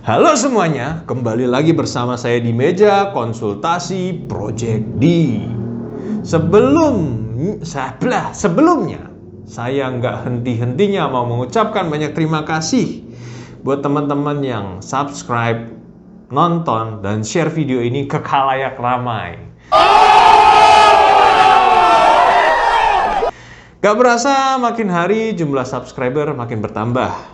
Halo semuanya, kembali lagi bersama saya di meja konsultasi Project D. Sebelumnya, saya nggak henti-hentinya mau mengucapkan banyak terima kasih buat teman-teman yang subscribe, nonton, dan share video ini ke khalayak ramai. Gak berasa makin hari jumlah subscriber makin bertambah.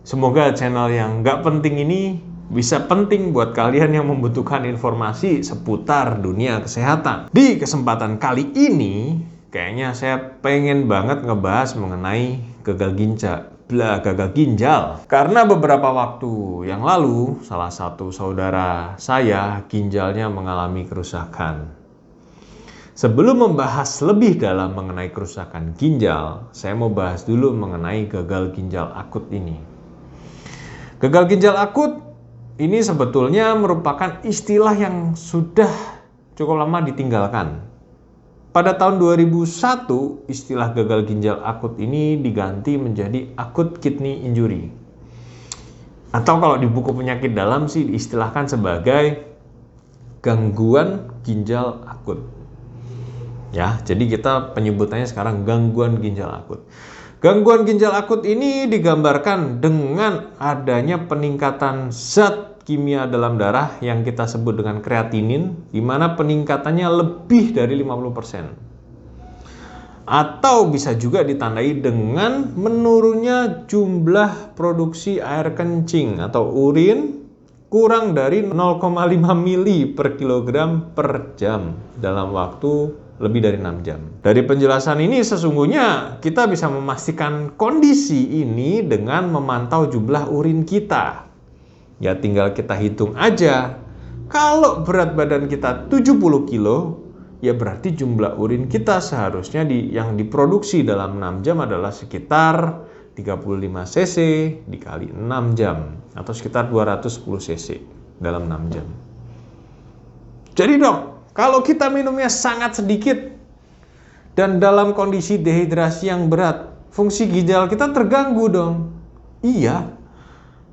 Semoga channel yang gak penting ini bisa penting buat kalian yang membutuhkan informasi seputar dunia kesehatan. Di kesempatan kali ini, kayaknya saya pengen banget ngebahas mengenai gagal ginjal. Karena beberapa waktu yang lalu, salah satu saudara saya ginjalnya mengalami kerusakan. Sebelum membahas lebih dalam mengenai kerusakan ginjal, saya mau bahas dulu mengenai gagal ginjal akut ini. Gagal ginjal akut ini sebetulnya merupakan istilah yang sudah cukup lama ditinggalkan. Pada tahun 2001, istilah gagal ginjal akut ini diganti menjadi acute kidney injury. Atau kalau di buku penyakit dalam sih diistilahkan sebagai gangguan ginjal akut. Ya, jadi kita penyebutannya sekarang gangguan ginjal akut. Gangguan ginjal akut ini digambarkan dengan adanya peningkatan zat kimia dalam darah yang kita sebut dengan kreatinin, di mana peningkatannya lebih dari 50%. Atau bisa juga ditandai dengan menurunnya jumlah produksi air kencing atau urin kurang dari 0,5 mili per kilogram per jam dalam waktu lebih dari 6 jam. Dari penjelasan ini sesungguhnya kita bisa memastikan kondisi ini dengan memantau jumlah urin kita. Ya tinggal kita hitung aja. Kalau berat badan kita 70 kilo, ya berarti jumlah urin kita seharusnya yang diproduksi dalam 6 jam adalah sekitar 35 cc dikali 6 jam atau sekitar 210 cc dalam 6 jam. Jadi dok, kalau kita minumnya sangat sedikit dan dalam kondisi dehidrasi yang berat, fungsi ginjal kita terganggu dong. Iya.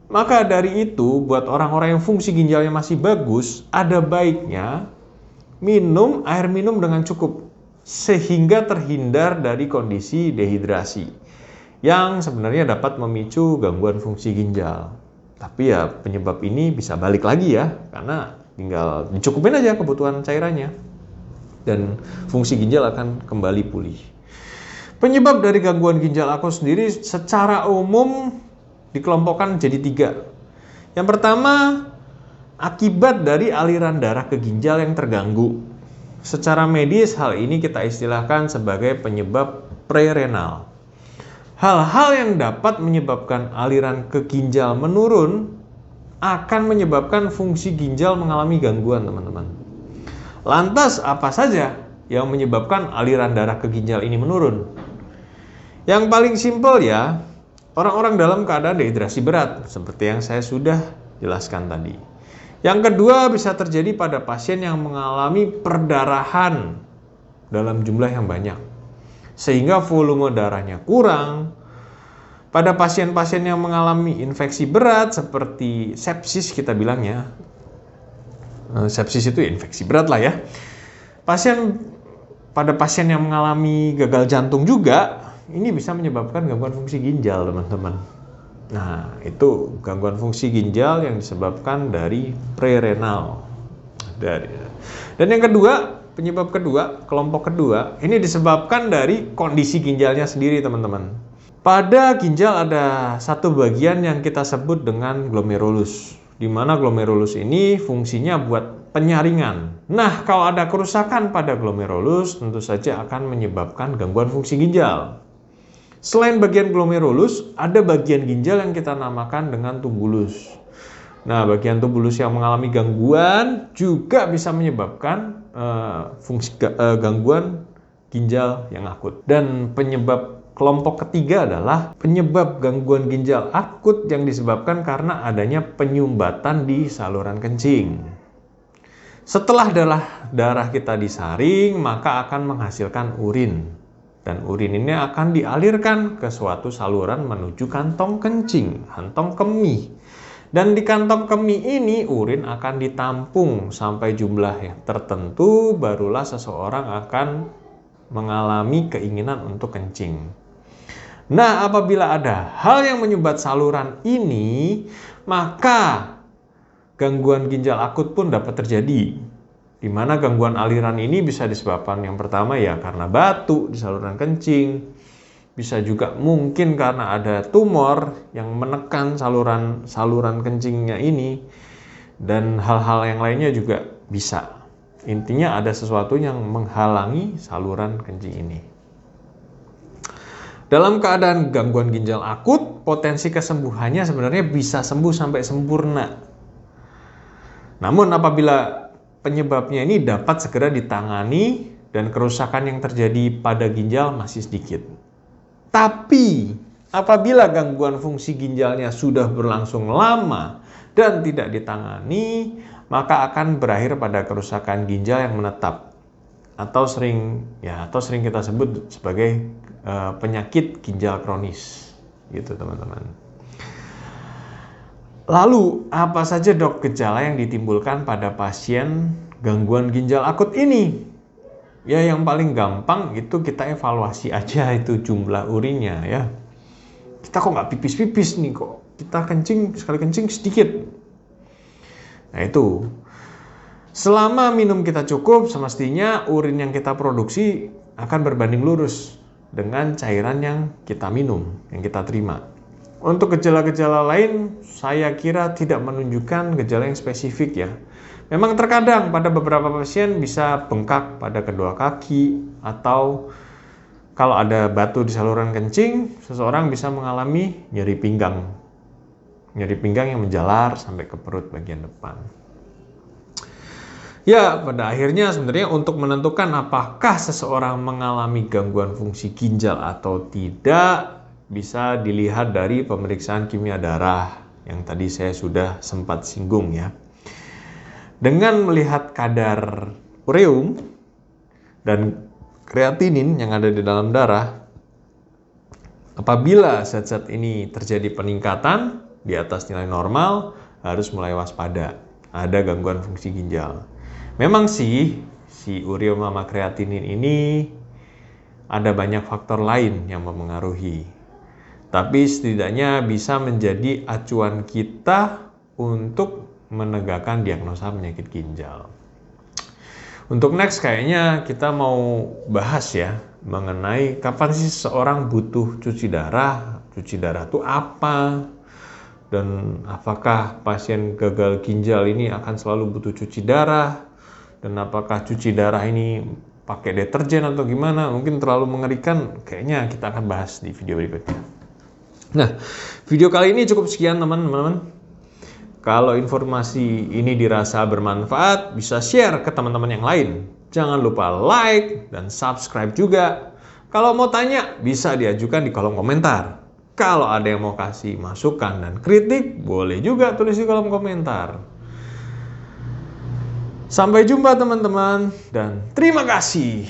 Maka dari itu, buat orang-orang yang fungsi ginjalnya masih bagus, ada baiknya minum air minum dengan cukup sehingga terhindar dari kondisi dehidrasi yang sebenarnya dapat memicu gangguan fungsi ginjal. Tapi ya penyebab ini bisa balik lagi ya, karena tinggal dicukupin aja kebutuhan cairannya dan fungsi ginjal akan kembali pulih. Penyebab dari gangguan ginjal akut sendiri secara umum dikelompokkan jadi 3. Yang pertama, akibat dari aliran darah ke ginjal yang terganggu. Secara medis hal ini kita istilahkan sebagai penyebab prerenal. Hal-hal yang dapat menyebabkan aliran ke ginjal menurun akan menyebabkan fungsi ginjal mengalami gangguan, teman-teman. Lantas apa saja yang menyebabkan aliran darah ke ginjal ini menurun? Yang paling simpel ya, orang-orang dalam keadaan dehidrasi berat, seperti yang saya sudah jelaskan tadi. Yang kedua bisa terjadi pada pasien yang mengalami perdarahan dalam jumlah yang banyak, sehingga volume darahnya kurang. Pada pasien-pasien yang mengalami infeksi berat seperti sepsis kita bilangnya, sepsis itu infeksi berat lah ya. Pada pasien yang mengalami gagal jantung juga, ini bisa menyebabkan gangguan fungsi ginjal, teman-teman. Nah, itu gangguan fungsi ginjal yang disebabkan dari prerenal. Dan yang kedua, penyebab kedua, kelompok kedua, ini disebabkan dari kondisi ginjalnya sendiri, teman-teman. Pada ginjal ada satu bagian yang kita sebut dengan glomerulus, di mana glomerulus ini fungsinya buat penyaringan. Nah, kalau ada kerusakan pada glomerulus, tentu saja akan menyebabkan gangguan fungsi ginjal. Selain bagian glomerulus, ada bagian ginjal yang kita namakan dengan tubulus. Nah, bagian tubulus yang mengalami gangguan juga bisa menyebabkan gangguan ginjal yang akut. Dan penyebab kelompok ketiga adalah penyebab gangguan ginjal akut yang disebabkan karena adanya penyumbatan di saluran kencing. Setelah darah kita disaring, maka akan menghasilkan urin. Dan urin ini akan dialirkan ke suatu saluran menuju kantong kencing, kantong kemih. Dan di kantong kemih ini urin akan ditampung sampai jumlah yang tertentu, barulah seseorang akan mengalami keinginan untuk kencing. Nah, apabila ada hal yang menyumbat saluran ini, maka gangguan ginjal akut pun dapat terjadi. Di mana gangguan aliran ini bisa disebabkan yang pertama ya karena batu di saluran kencing. Bisa juga mungkin karena ada tumor yang menekan saluran kencingnya ini, dan hal-hal yang lainnya juga bisa. Intinya ada sesuatu yang menghalangi saluran kencing ini. Dalam keadaan gangguan ginjal akut, potensi kesembuhannya sebenarnya bisa sembuh sampai sempurna. Namun apabila penyebabnya ini dapat segera ditangani dan kerusakan yang terjadi pada ginjal masih sedikit. Tapi apabila gangguan fungsi ginjalnya sudah berlangsung lama dan tidak ditangani, maka akan berakhir pada kerusakan ginjal yang menetap atau sering kita sebut sebagai penyakit ginjal kronis, gitu teman-teman. Lalu apa saja dok gejala yang ditimbulkan pada pasien gangguan ginjal akut ini? Ya yang paling gampang itu kita evaluasi aja itu jumlah urinnya ya. Kita kok nggak pipis-pipis nih, kok kita sekali kencing sedikit. Nah itu, selama minum kita cukup, semestinya urin yang kita produksi akan berbanding lurus dengan cairan yang kita minum, yang kita terima. Untuk gejala-gejala lain, saya kira tidak menunjukkan gejala yang spesifik ya. Memang terkadang pada beberapa pasien bisa bengkak pada kedua kaki, atau kalau ada batu di saluran kencing, seseorang bisa mengalami nyeri pinggang yang menjalar sampai ke perut bagian depan. Ya, pada akhirnya sebenarnya untuk menentukan apakah seseorang mengalami gangguan fungsi ginjal atau tidak, bisa dilihat dari pemeriksaan kimia darah yang tadi saya sudah sempat singgung ya. Dengan melihat kadar ureum dan kreatinin yang ada di dalam darah, apabila zat-zat ini terjadi peningkatan di atas nilai normal, harus mulai waspada, ada gangguan fungsi ginjal. Memang sih, si ureum sama kreatinin ini ada banyak faktor lain yang mempengaruhi. Tapi setidaknya bisa menjadi acuan kita untuk menegakkan diagnosa penyakit ginjal. Untuk next kayaknya kita mau bahas ya mengenai kapan sih seseorang butuh cuci darah. Cuci darah itu apa? Dan apakah pasien gagal ginjal ini akan selalu butuh cuci darah? Dan apakah cuci darah ini pakai deterjen atau gimana? Mungkin terlalu mengerikan, kayaknya kita akan bahas di video berikutnya. Nah, video kali ini cukup sekian teman-teman. Kalau informasi ini dirasa bermanfaat, bisa share ke teman-teman yang lain. Jangan lupa like dan subscribe juga. Kalau mau tanya, bisa diajukan di kolom komentar. Kalau ada yang mau kasih masukan dan kritik, boleh juga tulis di kolom komentar. Sampai jumpa teman-teman, dan terima kasih.